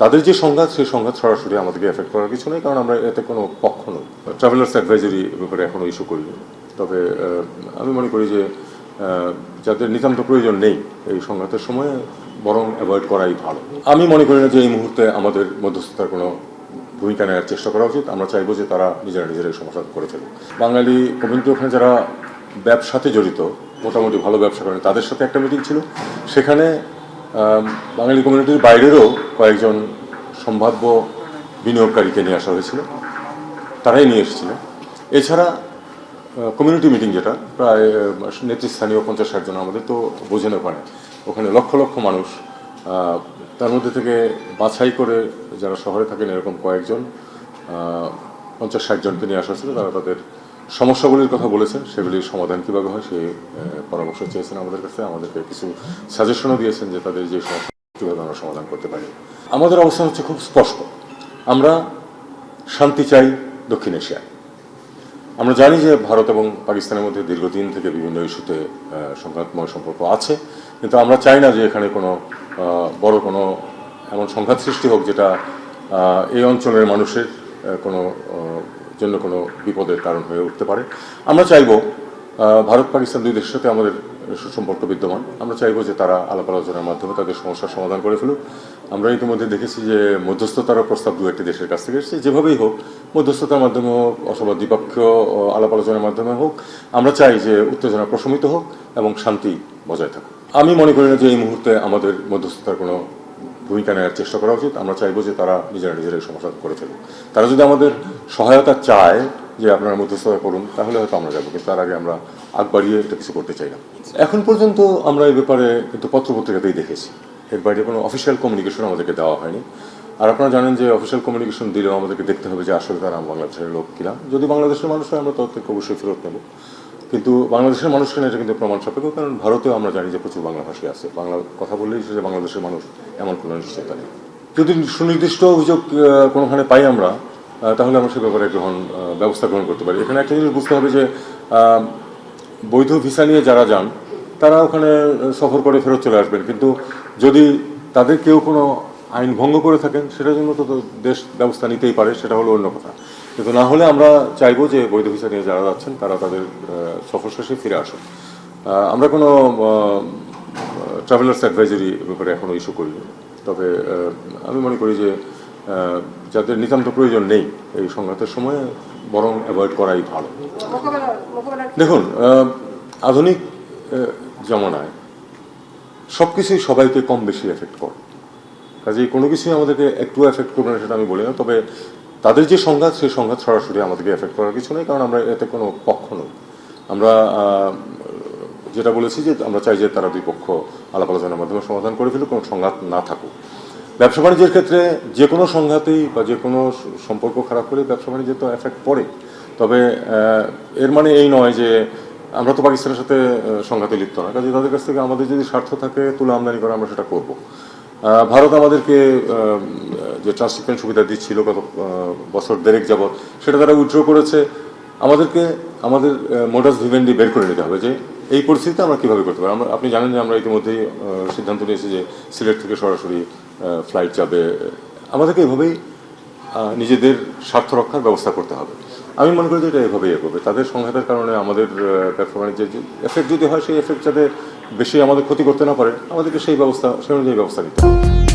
তাদের যে সংঘাত সেই সংঘাত সরাসরি আমাদেরকে এফেক্ট করার কিছু নেই, কারণ আমরা এতে কোনো পক্ষ নই। ট্রাভেলার্স অ্যাডভাইজারি ব্যাপারে এখনো ইস্যু করিনি। তবে আমি মনে করি যে যাদের নিতান্ত প্রয়োজন নেই এই সংঘাতের সময় বরং অ্যাভয়েড করাই ভালো। আমি মনে করি না যে এই মুহূর্তে আমাদের মধ্যস্থতার কোনো ভূমিকা নেওয়ার চেষ্টা করা উচিত। আমরা চাইবো যে তারা নিজেরাই সমাধান করে ফেলুক। বাঙালি কমিউনিটি ওখানে যারা ব্যবসাতে জড়িত, মোটামুটি ভালো ব্যবসা করেন, তাদের সাথে একটা মিটিং ছিল। সেখানে বাঙালি কমিউনিটির বাইরেরও কয়েকজন সম্ভাব্য বিনিয়োগকারীকে নিয়ে আসা হয়েছিল, তারাই নিয়ে এসেছিলেন। এছাড়া কমিউনিটি মিটিং যেটা প্রায় নেতৃস্থানীয় 50-60 জন, আমাদের তো বোঝানো পারে ওখানে লক্ষ লক্ষ মানুষ, তার মধ্যে থেকে বাছাই করে যারা শহরে থাকেন এরকম কয়েকজন 50-60 জনকে নিয়ে আসা হয়েছিল। তারা তাদের সমস্যাগুলির কথা বলেছেন, সেগুলির সমাধান কীভাবে হয় সেই পরামর্শ চেয়েছেন আমাদের কাছে। আমাদেরকে কিছু সাজেশনও দিয়েছেন যে তাদের যে সমস্যা কীভাবে আমরা সমাধান করতে পারি। আমাদের অবস্থান হচ্ছে খুব স্পষ্ট, আমরা শান্তি চাই দক্ষিণ এশিয়ায়। আমরা জানি যে ভারত এবং পাকিস্তানের মধ্যে দীর্ঘদিন থেকে বিভিন্ন ইস্যুতে সংঘাতময় সম্পর্ক আছে, কিন্তু আমরা চাই না যে এখানে কোনো বড় কোনো এমন সংঘাত সৃষ্টি হোক যেটা এই অঞ্চলের মানুষের কোনো জন্য কোনো বিপদের কারণ হয়ে উঠতে পারে। আমরা চাইব, ভারত পাকিস্তান দুই দেশের সাথে আমাদের সুসম্পর্ক বিদ্যমান, আমরা চাইব যে তারা আলাপ আলোচনার মাধ্যমে তাদের সমস্যার সমাধান করে ফেলুক। আমরা ইতিমধ্যে দেখেছি যে মধ্যস্থতার প্রস্তাব দু একটি দেশের কাছ থেকে এসেছে। যেভাবেই হোক, মধ্যস্থতার মাধ্যমে হোক অথবা দ্বিপক্ষীয় আলাপ আলোচনার মাধ্যমে হোক, আমরা চাই যে উত্তেজনা প্রশমিত হোক এবং শান্তি বজায় থাকুক। আমি মনে করি না যে এই মুহূর্তে আমাদের মধ্যস্থতার কোনো ভূমিকা নেওয়ার চেষ্টা করা উচিত। আমরা চাইবো যে তারা নিজেরাই সমাধান করে ফেলুক। তারা যদি আমাদের সহায়তা চায় যে আপনারা মধ্যস্থতা করুন, তাহলে হয়তো আমরা যাবো, কিন্তু তার আগে আমরা আগ বাড়িয়ে এটা কিছু করতে চাই না। এখন পর্যন্ত আমরা এই ব্যাপারে কিন্তু পত্রপত্রিকাতেই দেখেছি, এর বাইরে কোনো অফিসিয়াল কমিউনিকেশন আমাদেরকে দেওয়া হয়নি। আর আপনারা জানেন যে অফিসিয়াল কমিউনিকেশন দিলেও আমাদেরকে দেখতে হবে যে আসলে তারা বাংলাদেশের লোক কিনা। যদি বাংলাদেশের মানুষ হয় আমরা তাদেরকে অবশ্যই ফেরত নেব, কিন্তু বাংলাদেশের মানুষ কিনা এটা কিন্তু প্রমাণ সাপেক্ষ। কারণ ভারতেও আমরা জানি যে প্রচুর বাংলাভাষী আছে, বাংলা কথা বললেই যে বাংলাদেশের মানুষ এমন কোনো নিশ্চয়তা নেই। যদি সুনির্দিষ্ট অভিযোগ কোনোখানে পাই আমরা, তাহলে আমরা সে ব্যাপারে ব্যবস্থা গ্রহণ করতে পারি। এখানে একটা জিনিস বুঝতে হবে যে বৈধ ভিসা নিয়ে যারা যান তারা ওখানে সফর করে ফেরত চলে আসবেন, কিন্তু যদি তাদের কেউ কোনো আইন ভঙ্গ করে থাকেন সেটার জন্য তো দেশ ব্যবস্থা নিতেই পারে, সেটা হলো অন্য কথা। কিন্তু না হলে আমরা চাইবো যে বৈধ ভিসা নিয়ে যারা যাচ্ছেন তারা তাদের সফর শেষে ফিরে আসুন। আমরা কোনো ট্রাভেলার্স অ্যাডভাইজারি ব্যাপারে এখনো ইস্যু করিনি। তবে আমি মনে করি যে যাদের নিতান্ত প্রয়োজন নেই এই সংঘাতের সময় বরং অ্যাভয়েড করাই ভালো। দেখুন, আধুনিক জমানায় সব কিছুই সবাইকে কম বেশি এফেক্ট করে, কাজেই কোনো কিছুই আমাদেরকে একটু এফেক্ট করবে না সেটা আমি বলি না। তবে তাদের যে সংঘাত সেই সংঘাত সরাসরি আমাদেরকে এফেক্ট করার কিছু নেই, কারণ আমরা এতে কোনো পক্ষ নই। আমরা যেটা বলেছি যে আমরা চাই যে তারা দুই পক্ষ আলাপ আলোচনার মাধ্যমে সমাধান করে ফেলুক, কোনো সংঘাত না থাকুক। ব্যবসা বাণিজ্যের ক্ষেত্রে যে কোনো সংঘাতেই বা যে কোনো সম্পর্ক খারাপ হলে ব্যবসা বাণিজ্যে তো এফেক্ট পড়ে। তবে এর মানে এই নয় যে আমরা তো পাকিস্তানের সাথে সংঘাতে লিপ্ত না, কাজে তাদের কাছ থেকে আমাদের যদি স্বার্থ থাকে তুলা আমদানি করা, আমরা সেটা করব। ভারত আমাদেরকে যে ট্রান্সশিপমেন্ট সুবিধা দিচ্ছিল গত বছর দেড়েক যাবৎ, সেটা তারা উইথড্র করেছে। আমাদেরকে আমাদের মোডাস ভিভেন্ডি বের করে নিতে হবে যে এই পরিস্থিতিতে আমরা কীভাবে করতে পারি। আপনি জানেন যে আমরা ইতিমধ্যেই সিদ্ধান্ত নিয়েছি যে সিলেট থেকে সরাসরি ফ্লাইট যাবে। আমাদেরকে এভাবেই নিজেদের স্বার্থ রক্ষার ব্যবস্থা করতে হবে। আমি মনে করি যে এটা এভাবেই এগোবে। তাদের সংঘাতের কারণে আমাদের ব্যবসা বাণিজ্যের যে এফেক্ট যদি হয়, সেই এফেক্ট যাতে বেশি আমাদের ক্ষতি করতে না পারে, আমাদেরকে সেই অনুযায়ী ব্যবস্থা নিতে হবে।